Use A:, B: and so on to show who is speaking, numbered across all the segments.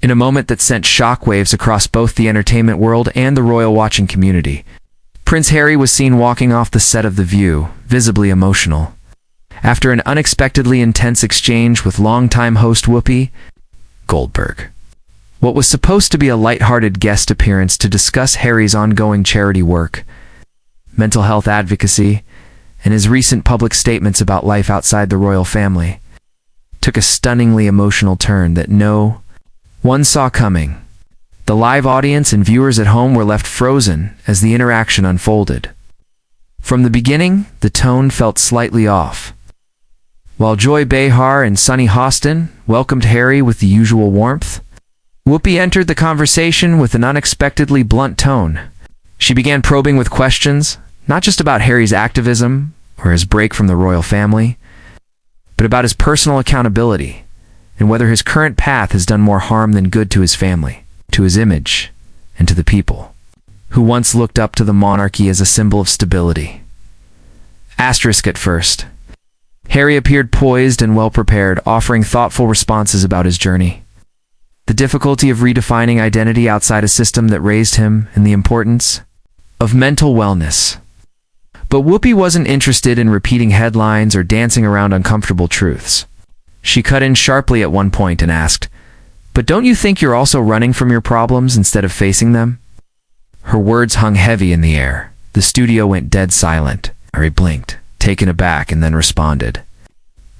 A: in a moment that sent shockwaves across both the entertainment world and the royal watching community. Prince Harry was seen walking off the set of The View, visibly emotional. After an unexpectedly intense exchange with longtime host Whoopi Goldberg. What was supposed to be a light-hearted guest appearance to discuss Harry's ongoing charity work, mental health advocacy, and his recent public statements about life outside the royal family, took a stunningly emotional turn that no one saw coming. The live audience and viewers at home were left frozen as the interaction unfolded. From the beginning, the tone felt slightly off. While Joy Behar and Sunny Hostin welcomed Harry with the usual warmth, Whoopi entered the conversation with an unexpectedly blunt tone. She began probing with questions, not just about Harry's activism or his break from the royal family, but about his personal accountability and whether his current path has done more harm than good to his family, to his image, and to the people, who once looked up to the monarchy as a symbol of stability. Asterisk at first. Harry appeared poised and well-prepared, offering thoughtful responses about his journey, the difficulty of redefining identity outside a system that raised him, and the importance of mental wellness. But Whoopi wasn't interested in repeating headlines or dancing around uncomfortable truths. She cut in sharply at one point and asked, "But don't you think you're also running from your problems instead of facing them?" Her words hung heavy in the air. The studio went dead silent. Harry blinked, taken aback, and then responded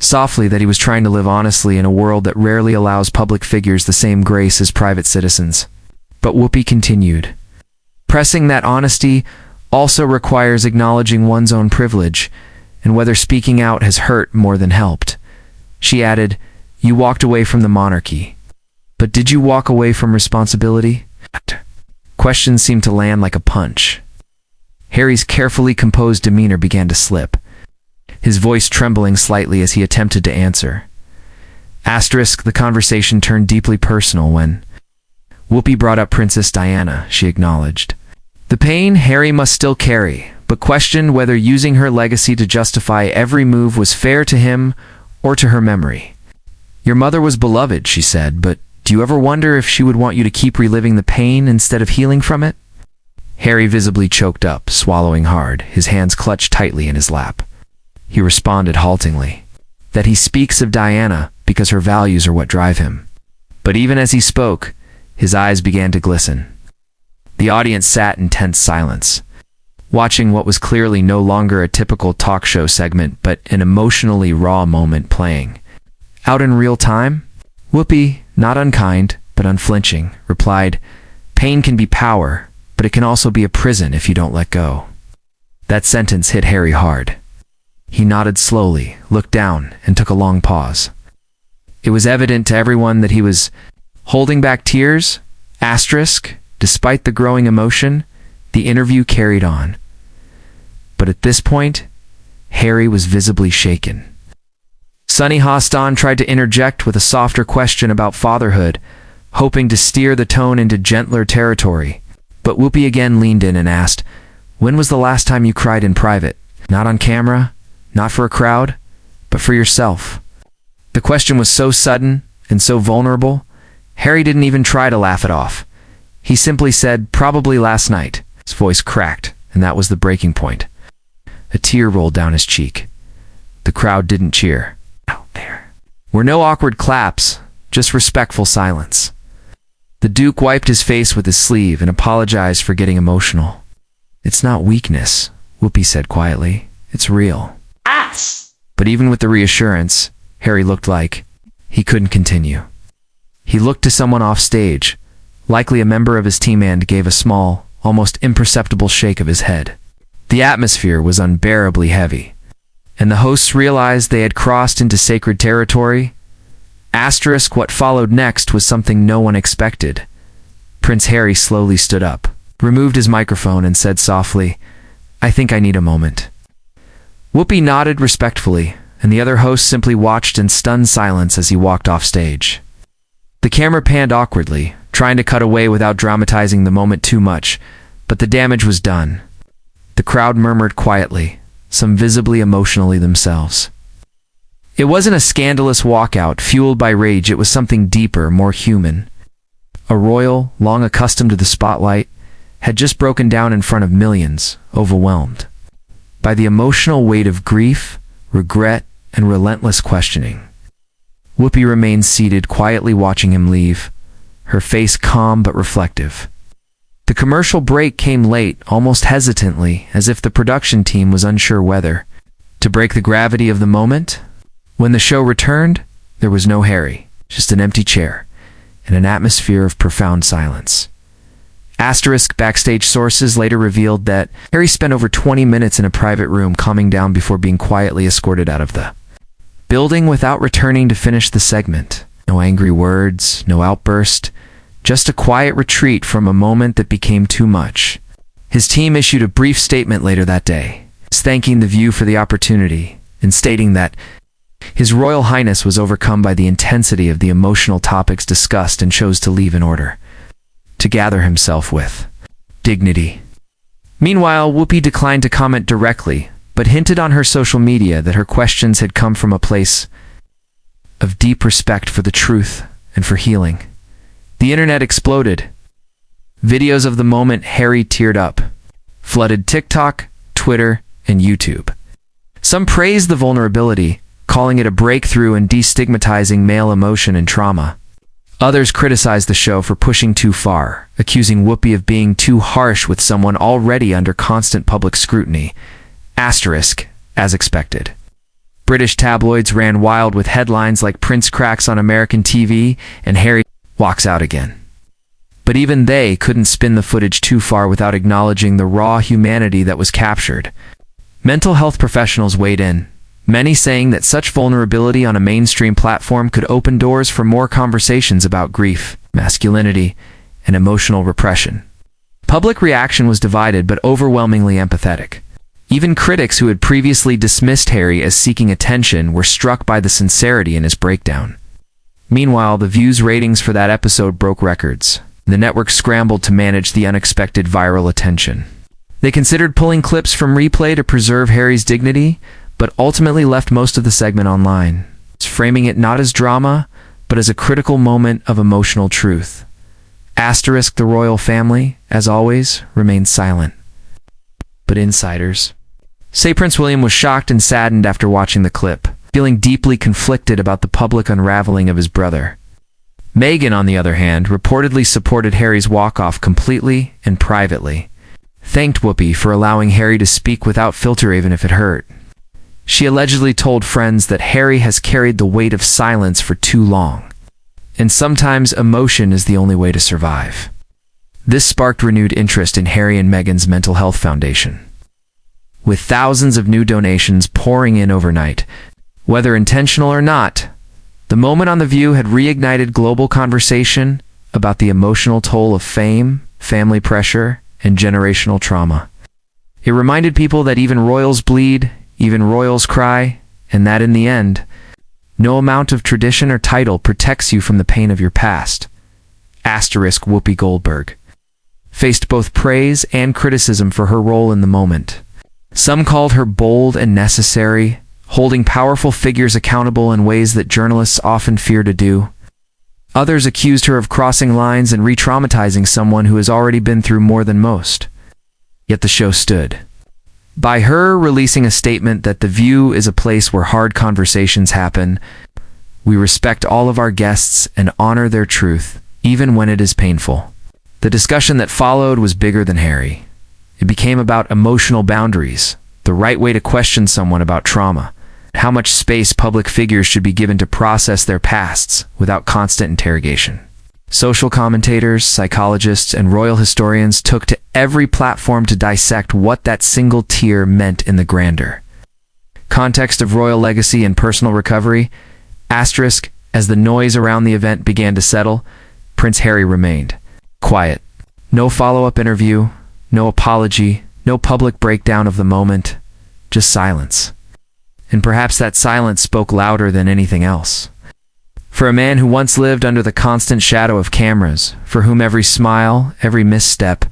A: softly that he was trying to live honestly in a world that rarely allows public figures the same grace as private citizens. But Whoopi continued, "Pressing that honesty also requires acknowledging one's own privilege, and whether speaking out has hurt more than helped." She added, "You walked away from the monarchy. But did you walk away from responsibility?" Questions seemed to land like a punch. Harry's carefully composed demeanor began to slip, his voice trembling slightly as he attempted to answer. Asterisk, the conversation turned deeply personal when Whoopi brought up Princess Diana, she acknowledged. The pain Harry must still carry, but questioned whether using her legacy to justify every move was fair to him or to her memory. "Your mother was beloved," she said, "but do you ever wonder if she would want you to keep reliving the pain instead of healing from it?" Harry visibly choked up, swallowing hard, his hands clutched tightly in his lap. He responded haltingly, that he speaks of Diana because her values are what drive him. But even as he spoke, his eyes began to glisten. The audience sat in tense silence, watching what was clearly no longer a typical talk show segment, but an emotionally raw moment playing out in real time. Whoopi, not unkind, but unflinching, replied, "Pain can be power, but it can also be a prison if you don't let go." That sentence hit Harry hard. He nodded slowly, looked down, and took a long pause. It was evident to everyone that he was holding back tears. Asterisk, despite the growing emotion, the interview carried on. But at this point, Harry was visibly shaken. Sunny Hostin tried to interject with a softer question about fatherhood, hoping to steer the tone into gentler territory. But Whoopi again leaned in and asked, "When was the last time you cried in private? Not on camera, not for a crowd, but for yourself?" The question was so sudden and so vulnerable, Harry didn't even try to laugh it off. He simply said, "Probably last night." His voice cracked, and that was the breaking point. A tear rolled down his cheek. The crowd didn't cheer. There were no awkward claps, just respectful silence. The Duke wiped his face with his sleeve and apologized for getting emotional. "It's not weakness," Whoopi said quietly. "It's real." But even with the reassurance, Harry looked like he couldn't continue. He looked to someone off stage, likely a member of his team, and gave a small, almost imperceptible shake of his head. The atmosphere was unbearably heavy, and the hosts realized they had crossed into sacred territory. Asterisk, what followed next was something no one expected. Prince Harry slowly stood up, removed his microphone, and said softly, "I think I need a moment." Whoopi nodded respectfully, and the other hosts simply watched in stunned silence as he walked off stage. The camera panned awkwardly, trying to cut away without dramatizing the moment too much, but the damage was done. The crowd murmured quietly, some visibly emotionally themselves. It wasn't a scandalous walkout fueled by rage, it was something deeper, more human. A royal, long accustomed to the spotlight, had just broken down in front of millions, overwhelmed by the emotional weight of grief, regret, and relentless questioning. Whoopi remained seated, quietly watching him leave, her face calm but reflective. The commercial break came late, almost hesitantly, as if the production team was unsure whether to break the gravity of the moment. When the show returned, there was no Harry, just an empty chair, and an atmosphere of profound silence. Backstage sources later revealed that Harry spent over 20 minutes in a private room calming down before being quietly escorted out of the building without returning to finish the segment. No angry words, no outburst, just a quiet retreat from a moment that became too much. His team issued a brief statement later that day, thanking The View for the opportunity and stating that His Royal Highness was overcome by the intensity of the emotional topics discussed and chose to leave in order to gather himself with dignity. Meanwhile, Whoopi declined to comment directly, but hinted on her social media that her questions had come from a place of deep respect for the truth and for healing. The internet exploded. Videos of the moment Harry teared up flooded TikTok, Twitter, and YouTube. Some praised the vulnerability, calling it a breakthrough in destigmatizing male emotion and trauma. Others criticized the show for pushing too far, accusing Whoopi of being too harsh with someone already under constant public scrutiny. As expected. British tabloids ran wild with headlines like "Prince cracks on American TV" and "Harry walks out again." But even they couldn't spin the footage too far without acknowledging the raw humanity that was captured. Mental health professionals weighed in, many saying that such vulnerability on a mainstream platform could open doors for more conversations about grief, masculinity, and emotional repression. Public reaction was divided but overwhelmingly empathetic. Even critics who had previously dismissed Harry as seeking attention were struck by the sincerity in his breakdown. Meanwhile, The View's ratings for that episode broke records. The network scrambled to manage the unexpected viral attention. They considered pulling clips from replay to preserve Harry's dignity, but ultimately left most of the segment online, framing it not as drama, but as a critical moment of emotional truth. The royal family, as always, remained silent. But insiders say Prince William was shocked and saddened after watching the clip, feeling deeply conflicted about the public unraveling of his brother. Meghan, on the other hand, reportedly supported Harry's walk-off completely and privately, thanked Whoopi for allowing Harry to speak without filter even if it hurt. She allegedly told friends that Harry has carried the weight of silence for too long, and sometimes emotion is the only way to survive. This sparked renewed interest in Harry and Meghan's mental health foundation, with thousands of new donations pouring in overnight. Whether intentional or not, the moment on The View had reignited global conversation about the emotional toll of fame, family pressure, and generational trauma. It reminded people that even royals bleed, even royals cry, and that in the end, no amount of tradition or title protects you from the pain of your past. Whoopi Goldberg faced both praise and criticism for her role in the moment. Some called her bold and necessary, holding powerful figures accountable in ways that journalists often fear to do. Others accused her of crossing lines and re-traumatizing someone who has already been through more than most. Yet the show stood by her, releasing a statement that The View is a place where hard conversations happen. We respect all of our guests and honor their truth, even when it is painful. The discussion that followed was bigger than Harry. It became about emotional boundaries, the right way to question someone about trauma, how much space public figures should be given to process their pasts without constant interrogation. Social commentators, psychologists, and royal historians took to every platform to dissect what that single tear meant in the grander context of royal legacy and personal recovery. As the noise around the event began to settle, Prince Harry remained quiet. No follow-up interview, no apology, no public breakdown of the moment, just silence. And perhaps that silence spoke louder than anything else. For a man who once lived under the constant shadow of cameras, for whom every smile, every misstep,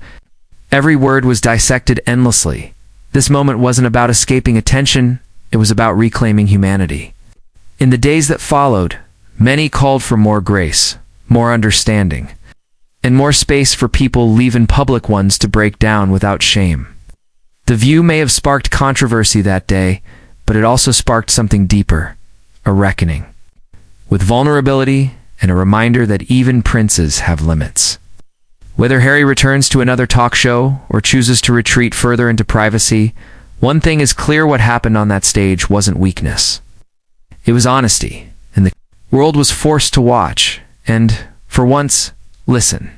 A: every word was dissected endlessly, this moment wasn't about escaping attention, it was about reclaiming humanity. In the days that followed, many called for more grace, more understanding. and more space for people leaving public ones to break down without shame. The View may have sparked controversy that day, but it also sparked something deeper, a reckoning, with vulnerability and a reminder that even princes have limits. Whether Harry returns to another talk show or chooses to retreat further into privacy, one thing is clear: what happened on that stage wasn't weakness. It was honesty, and the world was forced to watch and, for once, listen.